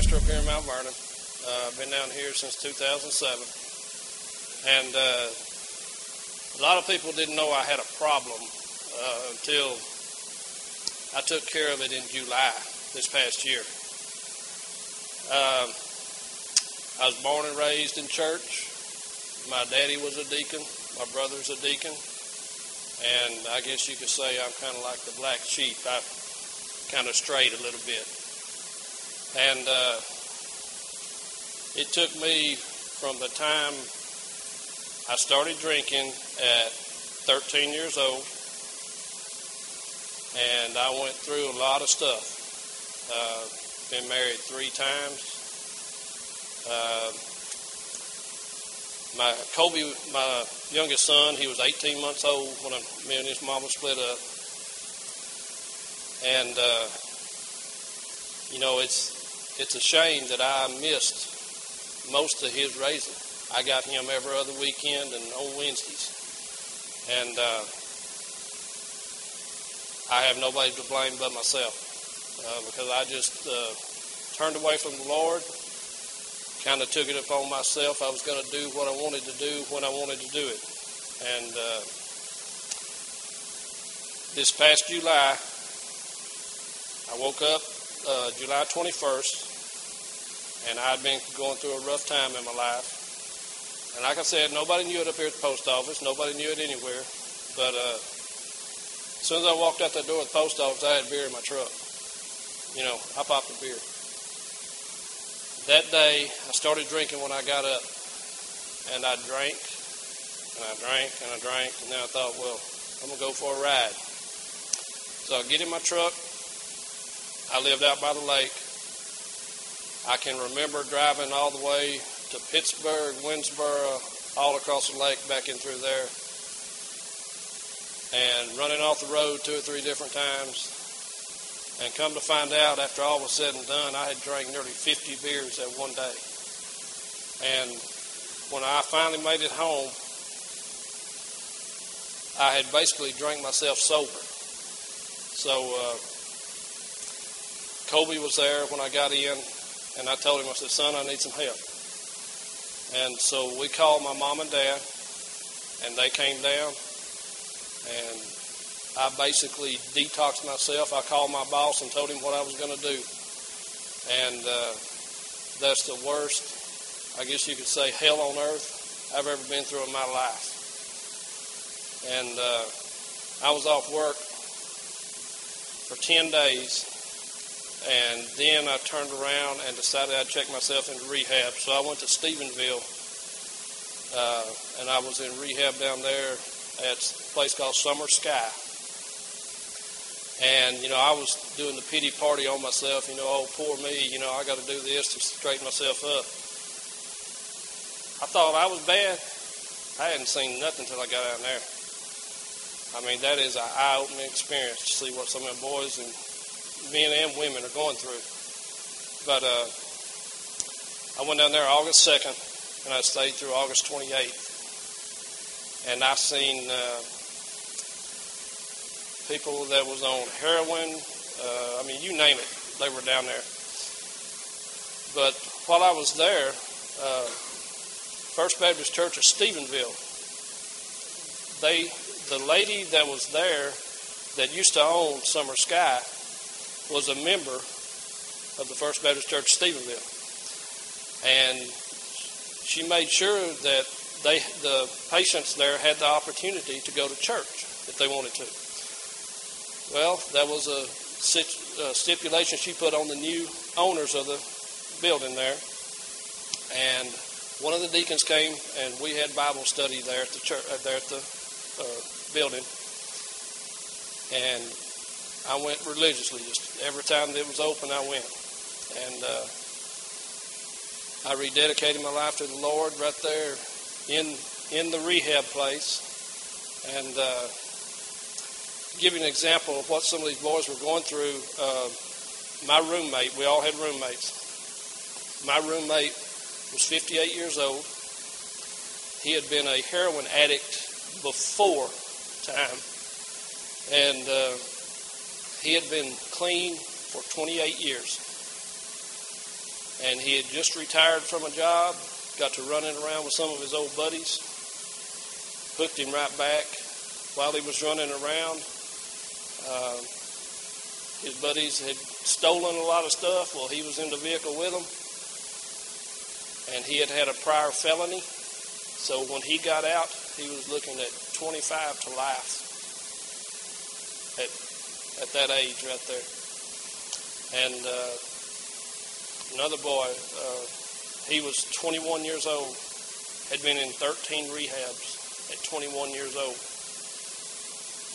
pastor up here in Mount Vernon. I've been down here since 2007. And a lot of people didn't know I had a problem until I took care of it in July this past year. I was born and raised in church. My daddy was a deacon. My brother's a deacon. And I guess you could say I'm kind of like the black sheep. I kind of strayed a little bit. And it took me from the time I started drinking at 13 years old, and I went through a lot of stuff. Been married 3 times. My youngest son, he was 18 months old when me and his mama split up. And, it's a shame that I missed most of his raising. I got him every other weekend and on Wednesdays. And I have nobody to blame but myself because I just turned away from the Lord, kind of took it upon myself. I was going to do what I wanted to do when I wanted to do it. And this past July, I woke up July 21st, and I'd been going through a rough time in my life. And like I said, nobody knew it up here at the post office. Nobody knew it anywhere. But as soon as I walked out that door at the post office, I had beer in my truck. I popped a beer. That day, I started drinking when I got up. And I drank, and I drank, and I drank. And then I thought, well, I'm going to go for a ride. So I get in my truck. I lived out by the lake. I can remember driving all the way to Pittsburgh, Winsboro, all across the lake, back in through there, and running off the road 2 or 3 different times. And come to find out, after all was said and done, I had drank nearly 50 beers that one day. And when I finally made it home, I had basically drank myself sober. So Kobe was there when I got in, and I told him, I said, son, I need some help. And so we called my mom and dad, and they came down, and I basically detoxed myself. I called my boss and told him what I was going to do. And that's the worst, I guess you could say, hell on earth I've ever been through in my life. And I was off work for 10 days. And then I turned around and decided I'd check myself into rehab. So I went to Stephenville, and I was in rehab down there at a place called Summer Sky. And, I was doing the pity party on myself, oh, poor me, I got to do this to straighten myself up. I thought I was bad. I hadn't seen nothing until I got out there. I mean, that is an eye-opening experience to see what some of the boys and men and women are going through. But I went down there August 2nd, and I stayed through August 28th. And I seen people that was on heroin, you name it, they were down there. But while I was there, First Baptist Church of Stephenville, the lady that was there that used to own Summer Sky was a member of the First Baptist Church of Stephenville. And she made sure that the patients there had the opportunity to go to church if they wanted to. Well, that was a stipulation she put on the new owners of the building there. And one of the deacons came, and we had Bible study there at the church, there at the building. And I went religiously. Just every time it was open, I went. And I rededicated my life to the Lord right there in the rehab place. And give you an example of what some of these boys were going through. My roommate, we all had roommates. My roommate was 58 years old. He had been a heroin addict before time. And he had been clean for 28 years. and he had just retired from a job, got to running around with some of his old buddies, hooked him right back. While he was running around, his buddies had stolen a lot of stuff. Well, he was in the vehicle with them, and he had had a prior felony. So when he got out, he was looking at 25 to life at that age right there. And another boy, he was 21 years old, had been in 13 rehabs at 21 years old.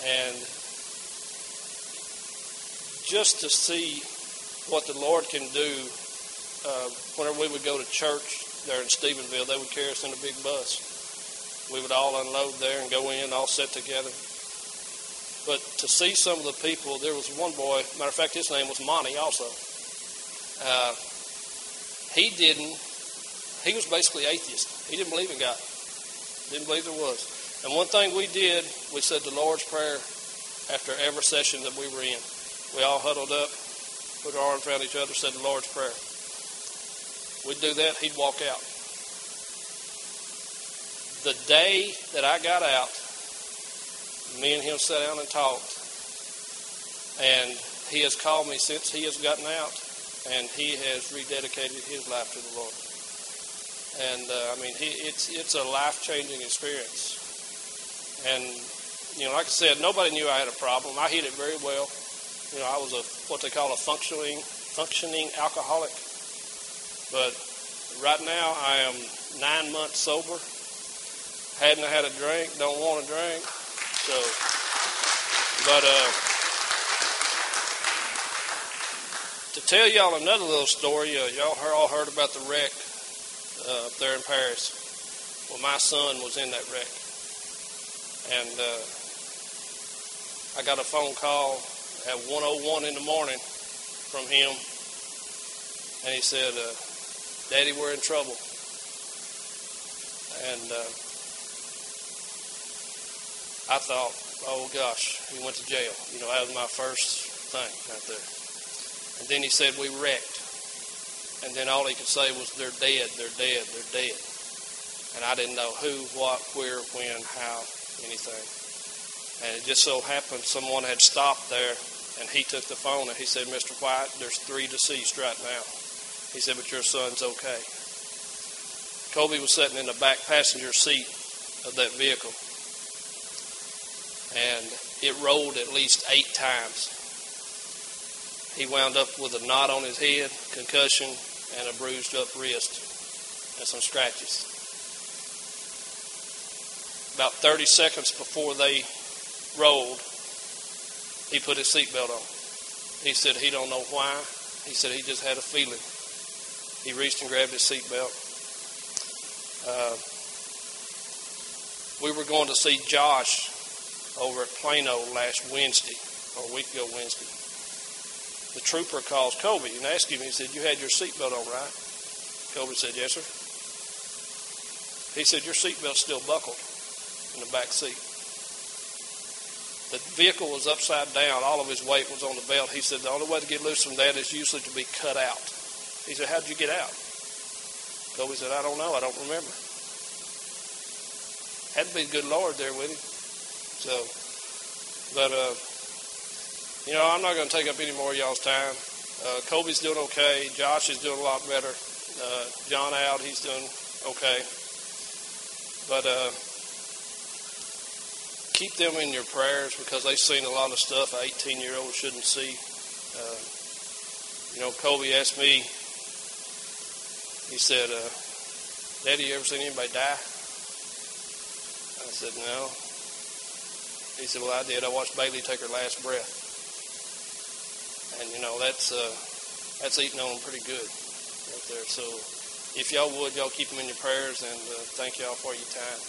And just to see what the Lord can do, whenever we would go to church there in Stephenville, they would carry us in a big bus. We would all unload there and go in, all sit together. But to see some of the people, there was one boy, matter of fact, his name was Monty also. He was basically atheist. He didn't believe in God. Didn't believe there was. And one thing we did, we said the Lord's Prayer after every session that we were in. We all huddled up, put our arms around each other, said the Lord's Prayer. We'd do that, he'd walk out. The day that I got out, me and him sat down and talked. And he has called me since he has gotten out, and he has rededicated his life to the Lord. And it's a life-changing experience. And like I said, nobody knew I had a problem. I hid it very well. I was what they call a functioning alcoholic. But right now, I am 9 months sober. Hadn't had a drink, don't want to drink. So, but to tell y'all another little story, y'all all heard about the wreck up there in Paris. Well, my son was in that wreck. And I got a phone call at 1:01 in the morning from him. And he said, Daddy, we're in trouble. And I thought, oh gosh, he went to jail. That was my first thing right there. And then he said, we wrecked. And then all he could say was, they're dead, they're dead, they're dead. And I didn't know who, what, where, when, how, anything. And it just so happened someone had stopped there, and he took the phone and he said, Mr. White, there's 3 deceased right now. He said, but your son's okay. Kobe was sitting in the back passenger seat of that vehicle. And it rolled at least 8 times. He wound up with a knot on his head, concussion, and a bruised up wrist, and some scratches. About 30 seconds before they rolled, he put his seatbelt on. He said he don't know why. He said he just had a feeling. He reached and grabbed his seatbelt. We were going to see Josh over at Plano last Wednesday, or a week ago Wednesday. The trooper calls Kobe and asked him, he said, you had your seatbelt on, right? Kobe said, yes, sir. He said, your seatbelt's still buckled in the back seat. The vehicle was upside down. All of his weight was on the belt. He said, the only way to get loose from that is usually to be cut out. He said, how'd you get out? Kobe said, I don't know. I don't remember. Had to be the good Lord there with him. So, but, I'm not going to take up any more of y'all's time. Kobe's doing okay. Josh is doing a lot better. John out, he's doing okay. But keep them in your prayers because they've seen a lot of stuff an 18-year-old shouldn't see. Kobe asked me, he said, Daddy, you ever seen anybody die? I said, no. He said, well, I did. I watched Bailey take her last breath. And, that's eating on them pretty good right there. So if y'all would, y'all keep them in your prayers, and thank y'all for your time.